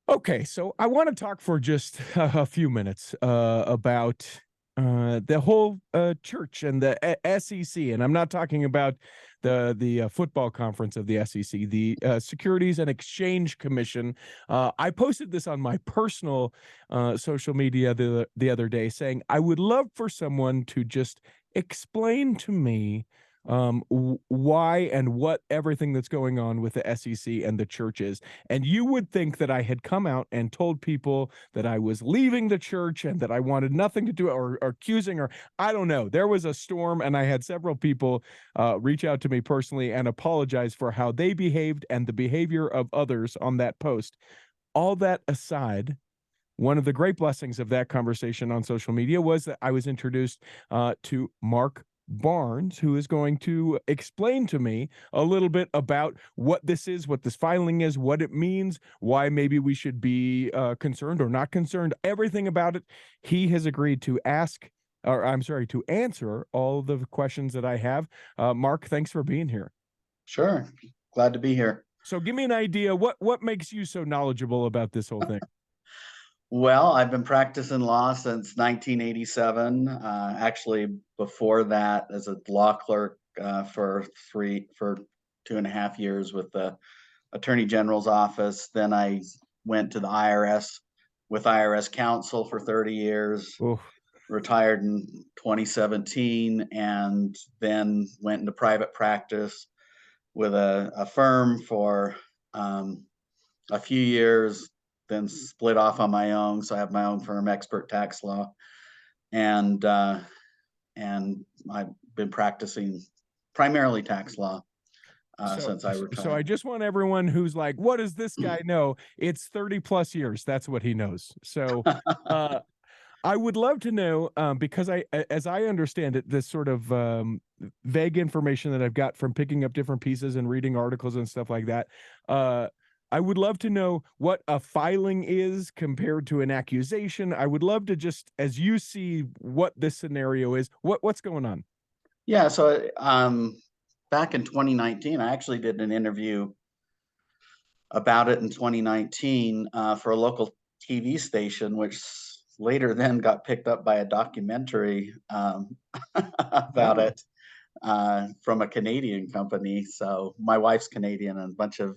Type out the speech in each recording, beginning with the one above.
Okay, so I want to talk for just a few minutes about the whole church and the SEC, and I'm not talking about the football conference of the SEC, the Securities and Exchange Commission. I posted this on my personal social media the other day, saying I would love for someone to just explain to me why and what everything that's going on with the SEC and the church is. And you would think that I had come out and told people that I was leaving the church and that I wanted nothing to do or accusing, or I don't know. There was a storm, and I had several people reach out to me personally and apologize for how they behaved and the behavior of others on that post. All that aside, one of the great blessings of that conversation on social media was that I was introduced to Mark Barnes, who is going to explain to me a little bit about what this is, what this filing is, what it means, why maybe we should be concerned or not concerned, everything about it. He has agreed to to answer all the questions that I have. Mark, thanks for being here. Sure. Glad to be here. So give me an idea, what makes you so knowledgeable about this whole thing? Well, I've been practicing law since 1987. Actually, before that, as a law clerk for 2.5 years with the Attorney General's office. Then I went to the IRS with IRS Counsel for 30 years. Oh, Retired in 2017, and then went into private practice with a firm for a few years, then split off on my own. So I have my own firm, Expert Tax Law, and I've been practicing primarily tax law since I so I retired. just want everyone who's like, what does this guy know? It's 30 plus years. That's what he knows. So uh, I would love to know, because as I understand it, this sort of vague information that I've got from picking up different pieces and reading articles and stuff like that. I would love to know what a filing is compared to an accusation. I would love to just, as you see what this scenario is, what's going on? Yeah, so back in 2019, I actually did an interview about it in 2019 for a local TV station, which later then got picked up by a documentary about Oh, it from a Canadian company. So my wife's Canadian, and a bunch of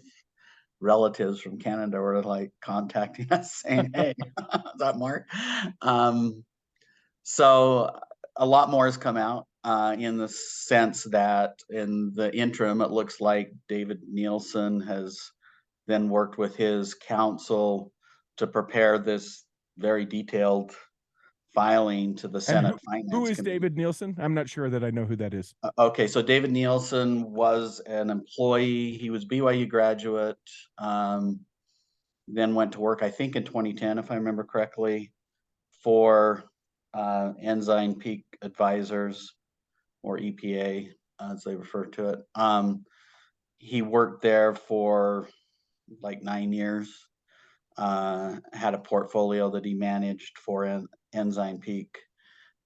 relatives from Canada were like contacting us saying, "Hey, is that Mark?" Um, so a lot more has come out in the sense that in the interim, it looks like David Nielsen has then worked with his counsel to prepare this very detailed filing to the and Senate who Finance is Committee. David Nielsen? I'm not sure that I know who that is. Okay, so David Nielsen was an employee. He was BYU graduate, um, then went to work, I think, in 2010, if I remember correctly, for Ensign Peak Advisors, or EPA, as they refer to it. He worked there for like 9 years. Had a portfolio that he managed for Ensign Peak,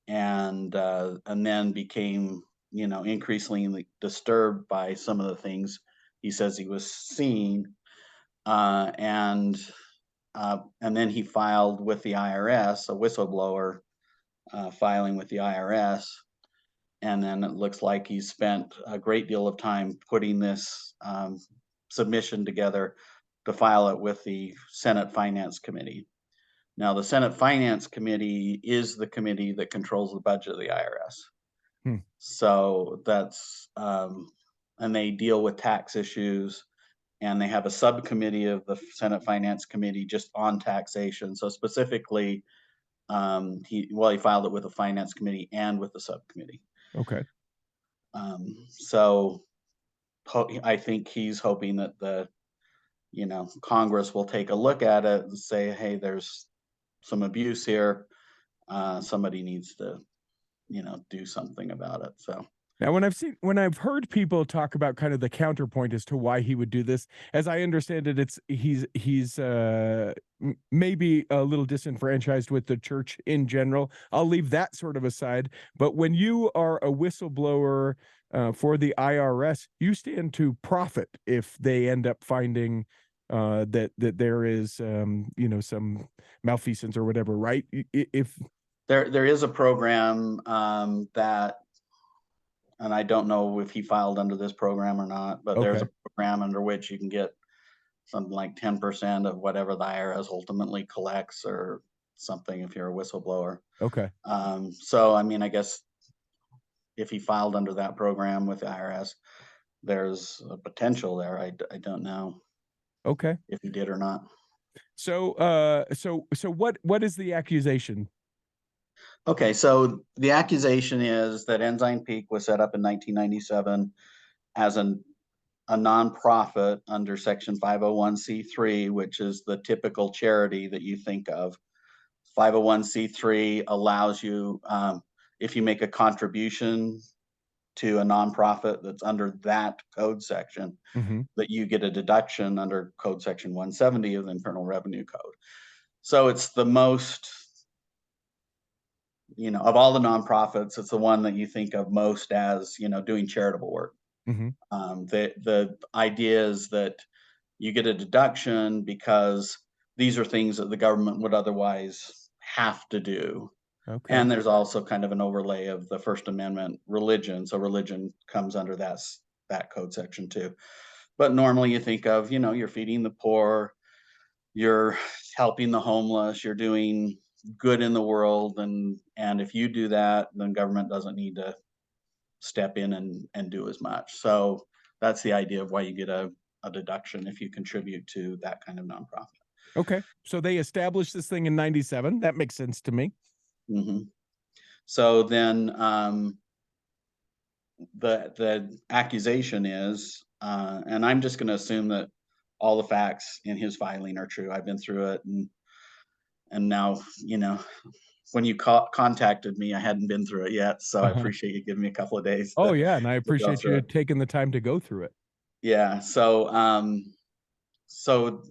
and then became, increasingly disturbed by some of the things he says he was seeing, uh, and and then he filed with the IRS, a whistleblower filing with the IRS. And then it looks like he spent a great deal of time putting this submission together to file it with the Senate Finance Committee. Now, the Senate Finance Committee is the committee that controls the budget of the IRS. Hmm. So and they deal with tax issues, and they have a subcommittee of the Senate Finance Committee just on taxation. So specifically, he filed it with the Finance Committee and with the subcommittee. Okay. So I think he's hoping that Congress will take a look at it and say, hey, there's some abuse here. Somebody needs to, do something about it. So Now, when I've heard people talk about kind of the counterpoint as to why he would do this, as I understand it, he's maybe a little disenfranchised with the church in general. I'll leave that sort of aside. But when you are a whistleblower for the IRS, you stand to profit if they end up finding that there is some malfeasance or whatever, right? If There is a program that, and I don't know if he filed under this program or not, but there's okay, a program under which you can get something like 10% of whatever the IRS ultimately collects or something if you're a whistleblower. okay, So, I mean, I guess if he filed under that program with the IRS, there's a potential there. I don't know okay. if he did or not. So what is the accusation? Okay, so the accusation is that Ensign Peak was set up in 1997 as a nonprofit under Section 501c3, which is the typical charity that you think of. 501c3 allows you, if you make a contribution to a nonprofit that's under that code section, Hmm. that you get a deduction under Code Section 170 of the Internal Revenue Code. So it's the most, of all the nonprofits, it's the one that you think of most as, doing charitable work. Hmm. The idea is that you get a deduction because these are things that the government would otherwise have to do. Okay. And there's also kind of an overlay of the First Amendment religion. So religion comes under that code section too. But normally you think of, you're feeding the poor, you're helping the homeless, you're doing good in the world, and if you do that, then government doesn't need to step in and do as much. So that's the idea of why you get a deduction if you contribute to that kind of nonprofit. Okay. So they established this thing in 97. That makes sense to me. Hmm. So then the accusation is, and I'm just going to assume that all the facts in his filing are true. I've been through it, and now when you contacted me, I hadn't been through it yet, so I Uh-huh. appreciate you giving me a couple of days Oh to yeah, and I go appreciate through you it. taking the time to go through it. Yeah. So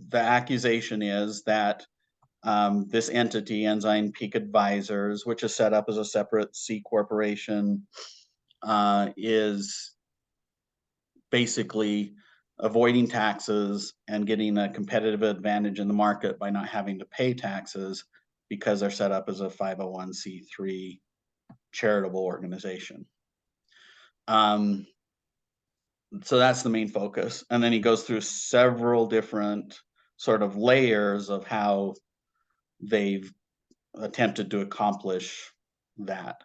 the accusation is that this entity, Ensign Peak Advisors, which is set up as a separate C corporation, is basically avoiding taxes and getting a competitive advantage in the market by not having to pay taxes because they're set up as a 501c3 charitable organization. Um, so that's the main focus. And then he goes through several different sort of layers of how they've attempted to accomplish that.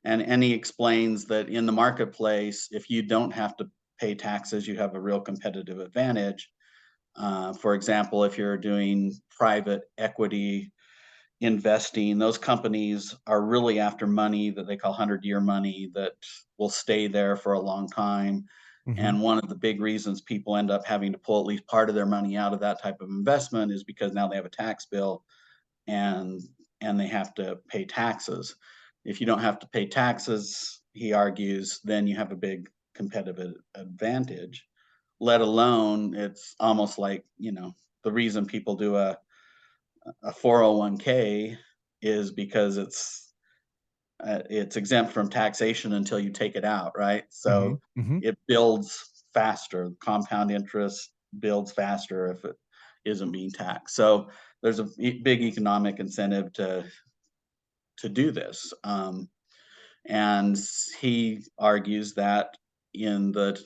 And he explains that in the marketplace, if you don't have to pay taxes, you have a real competitive advantage. For example, if you're doing private equity investing, those companies are really after money that they call 100-year money that will stay there for a long time. Hmm. And one of the big reasons people end up having to pull at least part of their money out of that type of investment is because now they have a tax bill and they have to pay taxes. If you don't have to pay taxes, he argues, then you have a big competitive advantage. Let alone, it's almost like, the reason people do a 401k is because it's exempt from taxation until you take it out, right? Hmm. So Hmm. it builds faster. Compound interest builds faster if it isn't being taxed. So there's a big economic incentive to do this. And he argues that in the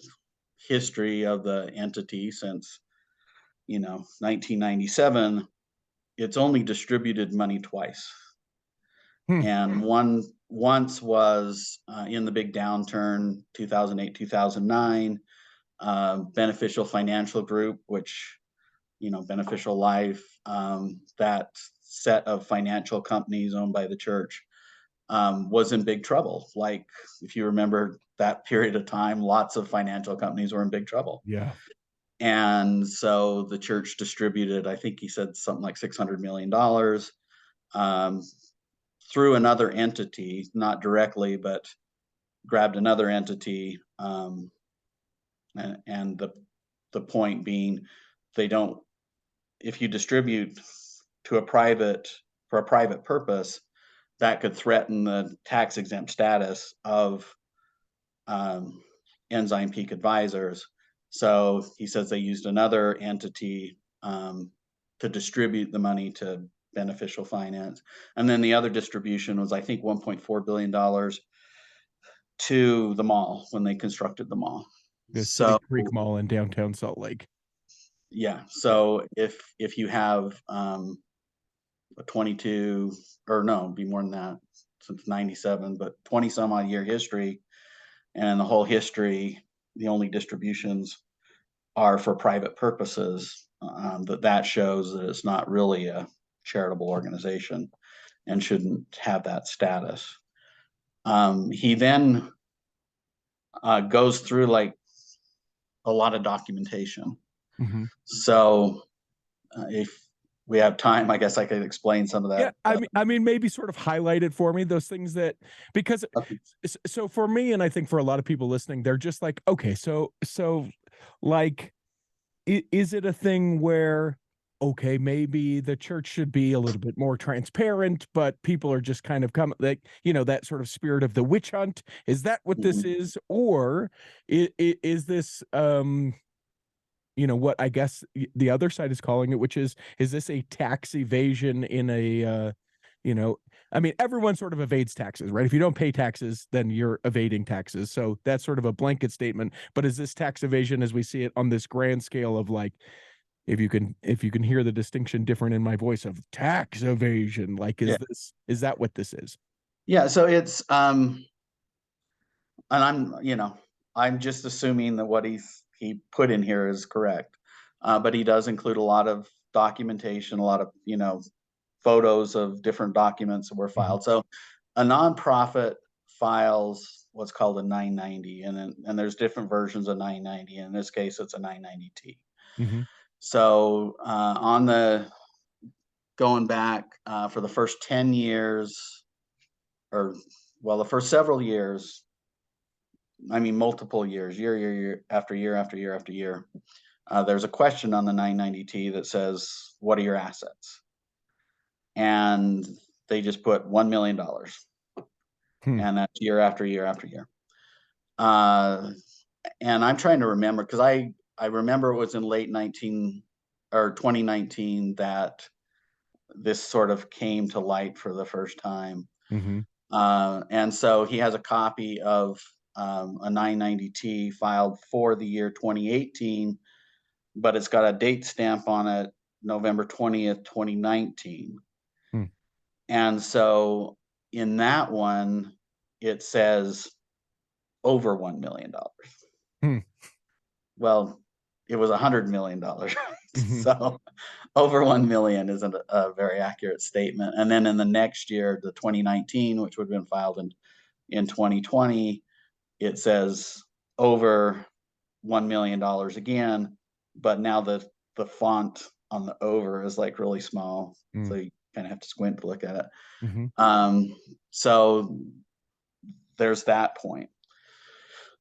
history of the entity since 1997, it's only distributed money twice. Hmm. And once was in the big downturn, 2008, 2009, Beneficial Financial Group, which, Beneficial Life, that set of financial companies owned by the church, was in big trouble. Like, if you remember that period of time, lots of financial companies were in big trouble. Yeah. And so the church distributed, I think he said something like $600 million um, through another entity, not directly, but grabbed another entity. And the point being, they don't, if you distribute to a private for a private purpose, that could threaten the tax exempt status of Ensign Peak Advisors. So he says they used another entity to distribute the money to beneficial finance. And then the other distribution was, I think, $1.4 billion to the mall when they constructed the mall. The City So Creek Mall in downtown Salt Lake. yeah, Yeah. so if you have a 22, or no, be more than that, since 97, but 20 some odd year history, and the whole history, the only distributions are for private purposes, that shows that it's not really a charitable organization and shouldn't have that status. He then goes through like a lot of documentation. Mhm. So if we have time, I guess I could explain some of Yeah, that. I mean, maybe sort of highlight it for me, those things that, because Okay. so for me, and I think for a lot of people listening, they're just like, okay, so like, is it a thing where, okay, maybe the church should be a little bit more transparent, but people are just kind of come like, that sort of spirit of the witch hunt? Is that what this Mhm. is? Or is this, what I guess the other side is calling it, which is this a tax evasion in a, I mean, everyone sort of evades taxes, right? If you don't pay taxes, then you're evading taxes. So that's sort of a blanket statement. But is this tax evasion as we see it on this grand scale of like, if you can hear the distinction different in my voice of tax evasion, like, Yeah. is that what this is? Yeah. So it's, and I'm just assuming that what he put in here is correct. But he does include a lot of documentation, a lot of, photos of different documents that were Mhm, filed. So a nonprofit files what's called a 990, and there's different versions of 990. In this case, it's a 990T. mhm, So on the going back for the first 10 years, or well, the first several years, I mean, multiple years, year after year after year after year, there's a question on the 990T that says, "What are your assets?" And they just put $1 million, hmm, and that's year after year after year. Uh, and I'm trying to remember because I remember it was in late 19 or 2019 that this sort of came to light for the first time. mhm, And so he has a copy of a 990T filed for the year 2018, but it's got a date stamp on it, November 20th, 2019. hmm, And so in that one, it says over $1 million. hmm, Well, it was $100 million. mhm, So over 1 million isn't a very accurate statement. And then in the next year, the 2019, which would have been filed in 2020, it says over $1 million again, but now the font on the over is like really small, hmm, so you kind of have to squint to look at it. mhm. Um, so there's that point.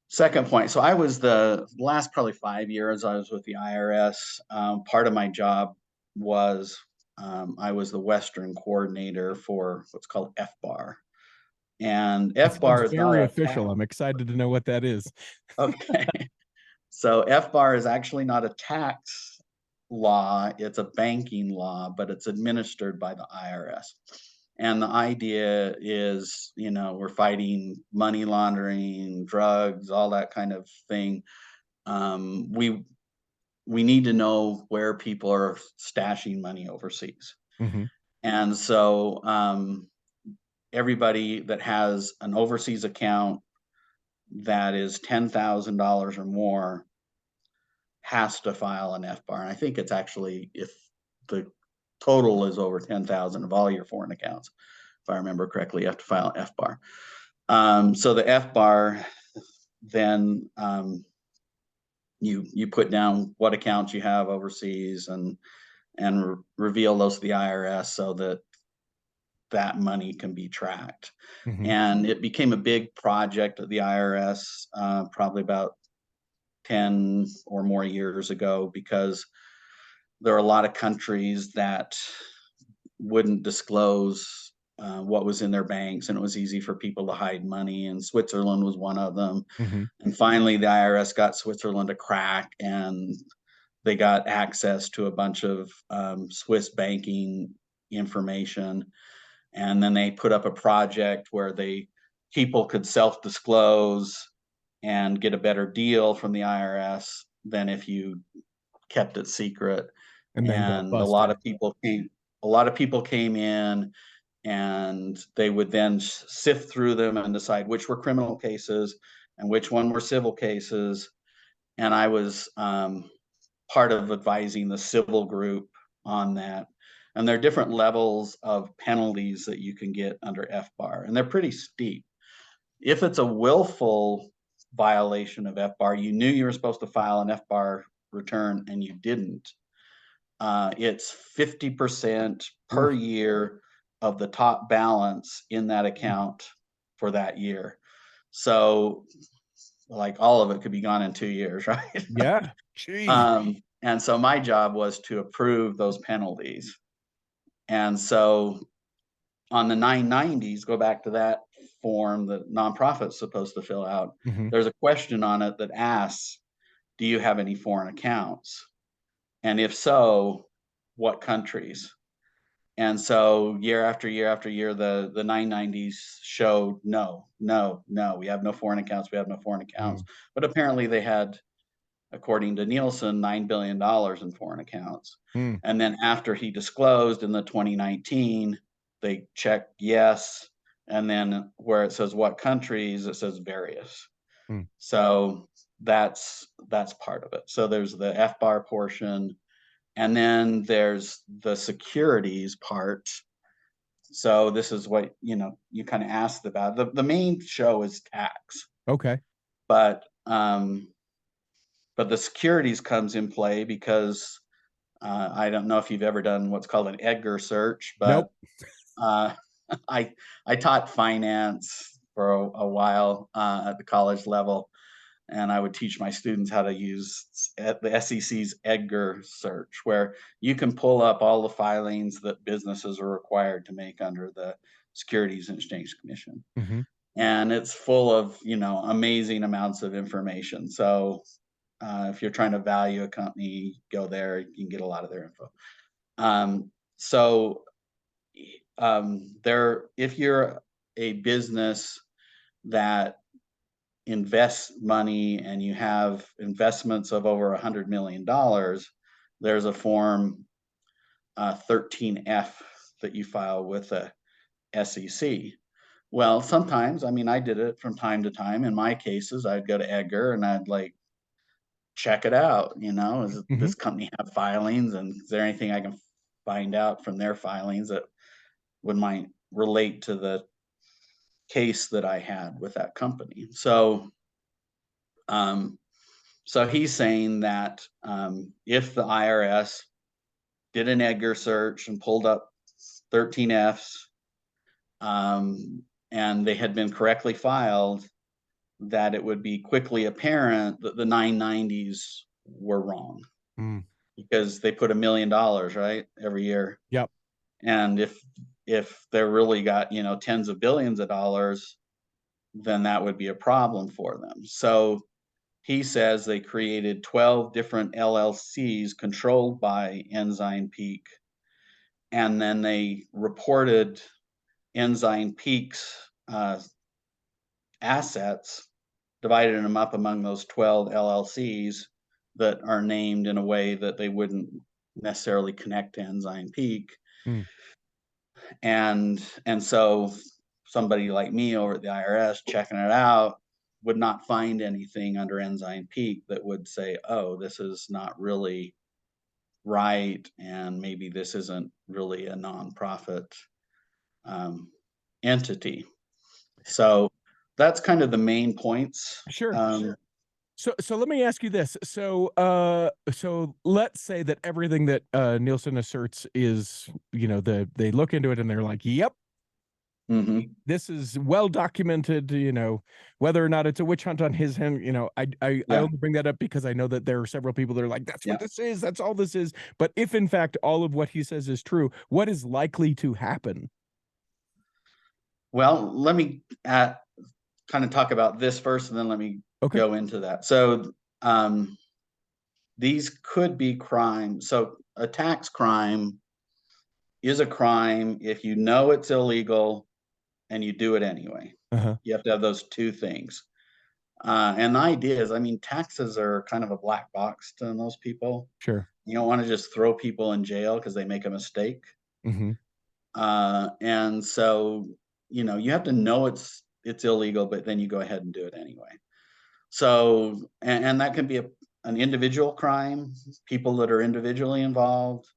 Second point. So I was the last probably 5 years I was with the IRS. Part of my job was I was the Western coordinator for what's called FBAR, and That sounds FBAR is not very a tax. official. I'm excited to know what that is. Okay. So FBAR is actually not a tax law, it's a banking law, but it's administered by the IRS. And the idea is, we're fighting money laundering, drugs, all that kind of thing. We need to know where people are stashing money overseas. Mhm, And so everybody that has an overseas account that is $10,000 or more has to file an FBAR. And I think it's actually, if the total is over 10,000 of all your foreign accounts, if I remember correctly, you have to file an FBAR. So the FBAR, then you put down what accounts you have overseas and reveal those to the IRS so that that money can be tracked. mhm, And it became a big project of the IRS probably about 10 or more years ago, because there are a lot of countries that wouldn't disclose what was in their banks, and it was easy for people to hide money. And Switzerland was one of them. mhm, And finally, the IRS got Switzerland a crack, and they got access to a bunch of Swiss banking information, and then they put up a project where people could self-disclose and get a better deal from the IRS than if you kept it secret. And then got And busted. a lot of people came in, and they would then sift through them and decide which were criminal cases and which one were civil cases. And I was part of advising the civil group on that. And there are different levels of penalties that you can get under FBAR, and they're pretty steep. If it's a willful violation of FBAR, you knew you were supposed to file an FBAR return and you didn't, it's 50% per Oof. year of the top balance in that account for that year. So, like, all of it could be gone in 2 years, right? Yeah. Gee. And so my job was to approve those penalties. And so on the 990s, go back to that form that nonprofit's supposed to fill out. Mhm. There's a question on it that asks, do you have any foreign accounts? And if so, what countries? And so year after year after year, the 990s showed no, no, no, we have no foreign accounts, we have no foreign accounts. Mm. But apparently they had, according to Nielsen, $9 billion in foreign accounts. Mm. And then after he disclosed in the 2019, they checked yes. And then where it says what countries, it says various. Mm. So that's part of it. So there's the FBAR portion, and then there's the securities part. So this is what, you kind of asked about. The main show is tax, Okay. but the securities comes in play because I don't know if you've ever done what's called an Edgar search, but Nope. uh, I taught finance for a while at the college level, and I would teach my students how to use the SEC's Edgar search, where you can pull up all the filings that businesses are required to make under the Securities and Exchange Commission. Mhm. And it's full of, amazing amounts of information. So if you're trying to value a company, go there, you can get a lot of their info. So if you're a business that invest money and you have investments of over $100 million, there's a form 13F that you file with the SEC. Well, sometimes, I did it from time to time. In my cases, I'd go to Edgar and I'd check it out. Does Mhm. this company have filings, and is there anything I can find out from their filings that might relate to the case that I had with that company? Um, So he's saying that if the IRS did an Edgar search and pulled up 13Fs, and they had been correctly filed, that it would be quickly apparent that the 990s were wrong, Mm. because they put $1 million, right, every year. Yep. And if they're really got, tens of billions of dollars, then that would be a problem for them. So he says they created 12 different LLCs controlled by Ensign Peak, and then they reported Ensign Peak's assets, divided them up among those 12 LLCs that are named in a way that they wouldn't necessarily connect to Ensign Peak. Mm. And so somebody like me over at the IRS checking it out would not find anything under Ensign Peak that would say, oh, this is not really right, and maybe this isn't really a nonprofit entity. So that's kind of the main points. Sure. So let me ask you this. So let's say that everything that Nielsen asserts is, they look into it and they're like, yep, Mhm. this is well documented, whether or not it's a witch hunt on his hand. I Yeah, only bring that up because I know that there are several people that are like, that's yeah. what this is, that's all this is. But if in fact all of what he says is true, what is likely to happen? Well, let me kind of talk about this first, and then let me Okay. go into that. So, these could be crimes. So a tax crime is a crime if you know it's illegal and you do it anyway. Uh-huh. You have to have those two things. And the idea is, I mean, taxes are kind of a black box to most people. Sure. You don't want to just throw people in jail because they make a mistake. Mhm. And so, you have to know it's illegal, but then you go ahead and do it anyway. So, and that can be an individual crime, people that are individually involved,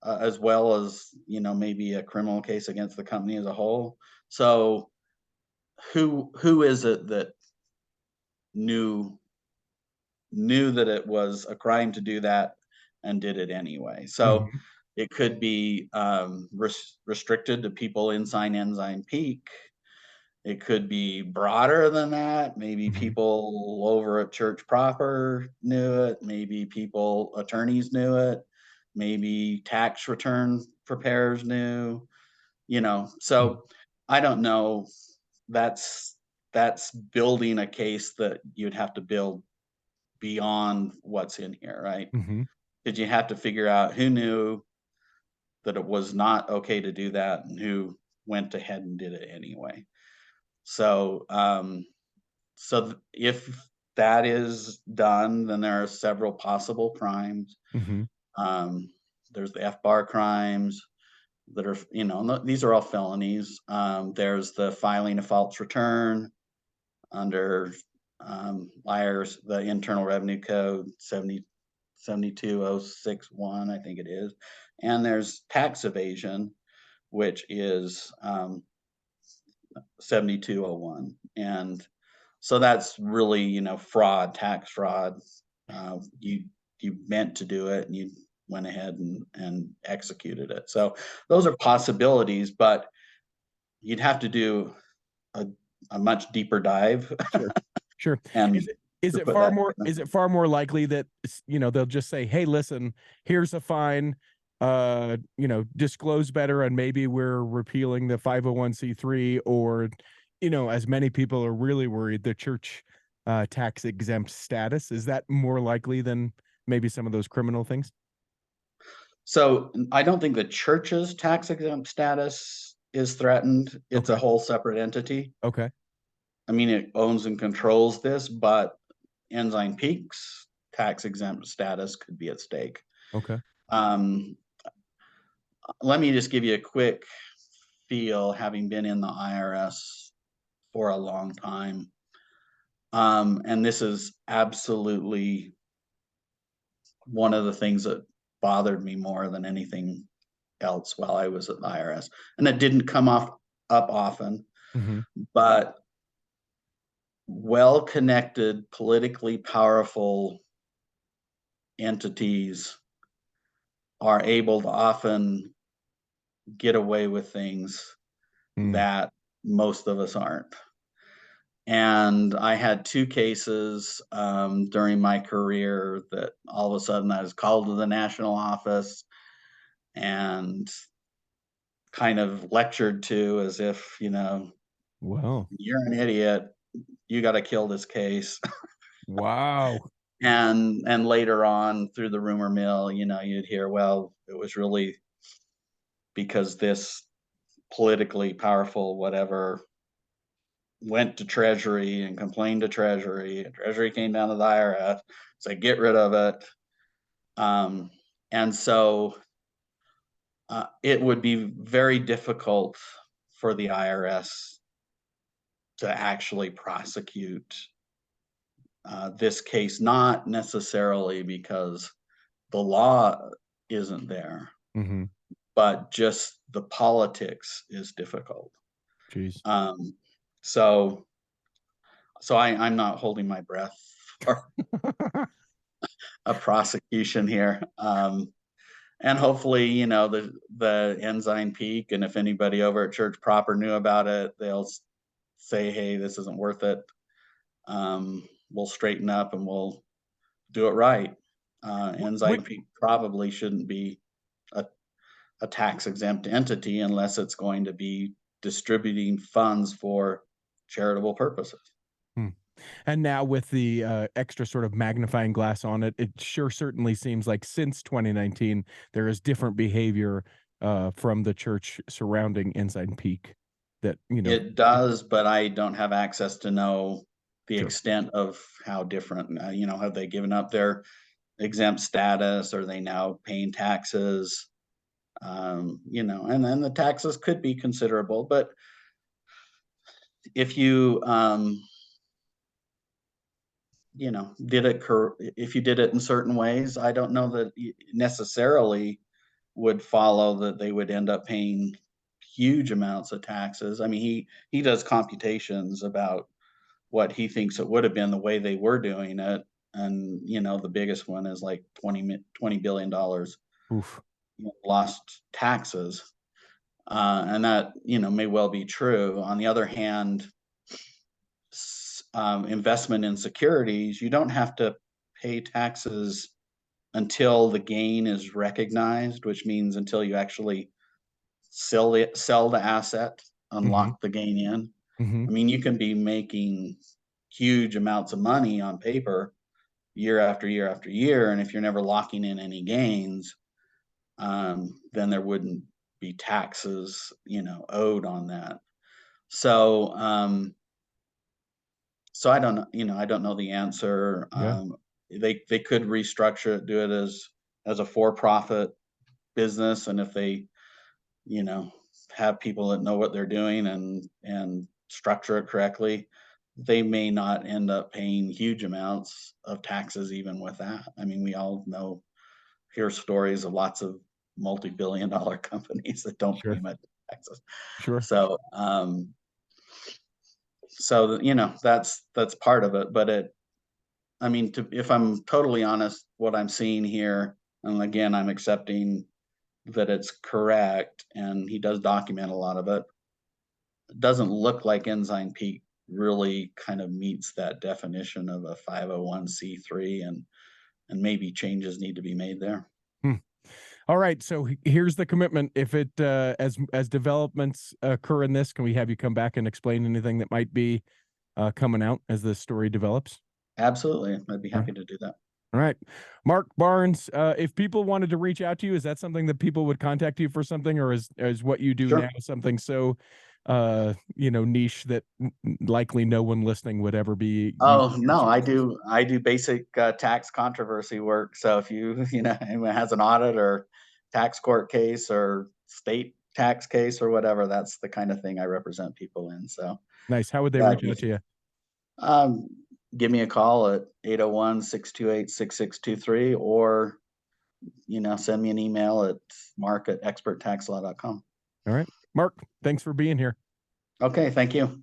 as well as maybe a criminal case against the company as a whole. So, who is it that knew knew that it was a crime to do that and did it anyway? So, Mhm. it could be restricted to people inside Ensign Peak. It could be broader than that. Maybe Mhm. people over at church proper knew it. Maybe attorneys knew it. Maybe tax return preparers knew, Mm. So I don't know. That's that's building a case that you'd have to build beyond what's in here, right? Mhm. Because you have to figure out who knew that it was not okay to do that and who went ahead and did it anyway. So, if that is done, then there are several possible crimes. Mhm. Um, there's the FBAR crimes that are, these are all felonies. There's the filing a false return under liars, the Internal Revenue Code 72061, I think it is. And there's tax evasion, which is 7201. And so that's really, fraud, tax fraud. You meant to do it and you went ahead and executed it. So those are possibilities, but you'd have to do a, a much deeper dive Sure. Sure. Is and it is to it put far that more together. is it far more likely that they'll just say, "Hey, listen, here's a fine, disclose better and maybe we're repealing the 501(c)(3) or as many people are really worried, the church tax exempt status. Is that more likely than maybe some of those criminal things? So I don't think the church's tax exempt status is threatened. It's a Okay. whole separate entity. Okay. I mean, it owns and controls this, but Ensign Peak's tax exempt status could be at stake. Okay. Um, Let me just give you a quick feel, having been in the IRS for a long time. And this is absolutely one of the things that bothered me more than anything else while I was at the IRS. And it didn't come up often, Mhm. but well-connected, politically powerful entities are able to often get away with things Mm. that most of us aren't. And I had two cases during my career that all of a sudden I was called to the national office and kind of lectured to as if, Wow. you're an idiot. You got to kill this case. Wow. And later on through the rumor mill, you'd hear, well, it was really because this politically powerful whatever went to Treasury and complained to Treasury, and Treasury came down to the IRS, said, get rid of it. And so it would be very difficult for the IRS to actually prosecute this case, not necessarily because the law isn't there, Mhm. but just the politics is difficult. Jeez. Um, so I'm not holding my breath for a prosecution here. And hopefully, the Ensign Peak, and if anybody over at Church Proper knew about it, they'll say, "Hey, this isn't worth it. We'll straighten up and we'll do it right." What Ensign Peak probably shouldn't be a, a tax exempt entity unless it's going to be distributing funds for charitable purposes. Hmm. And now with the extra sort of magnifying glass on it, it sure certainly seems like since 2019 there is different behavior from the church surrounding Ensign Peak. That It does, but I don't have access to know the sure, extent of how different, have they given up their exempt status? Are they now paying taxes? And then the taxes could be considerable, but if you, if you did it in certain ways, I don't know that necessarily would follow that they would end up paying huge amounts of taxes. I mean, he does computations about what he thinks it would have been the way they were doing it, and the biggest one is like $20 billion oof, lost taxes, and that may well be true. On the other hand, investment in securities, you don't have to pay taxes until the gain is recognized, which means until you actually sell the asset, mm-hmm, unlock the gain in. mm-hmm, I mean, you can be making huge amounts of money on paper year after year after year, and if you're never locking in any gains, then there wouldn't be taxes, owed on that. So, so I don't know, I don't know the answer. yeah, They could restructure it, do it as a for-profit business, and if they, you know, have people that know what they're doing and structure it correctly, they may not end up paying huge amounts of taxes even with that. I mean, we all hear stories of lots of multi-billion dollar companies that don't pay sure, much taxes. sure, So, that's part of it. But I mean, if I'm totally honest, what I'm seeing here, and again, I'm accepting that it's correct, and he does document a lot of it. It doesn't look like Ensign Peak really kind of meets that definition of a 501(c)(3), and maybe changes need to be made there. hmm. All right, so here's the commitment. If it as developments occur in this, can we have you come back and explain anything that might be coming out as the story develops? Absolutely, I'd be All right. happy to do that. All right. Mark Barnes, if people wanted to reach out to you, is that something that people would contact you for something, or is what you do now Sure. something so niche that likely no one listening would ever be Oh, using your no, services? I do basic, tax controversy work, so if you, anyone has an audit or tax court case or state tax case or whatever, that's the kind of thing I represent people in, so, Nice. How would they yeah, reach out to you? um, give me a call at 801-628-6623, or, send me an email at mark@experttaxlaw.com. All right. Mark, thanks for being here. Okay, thank you.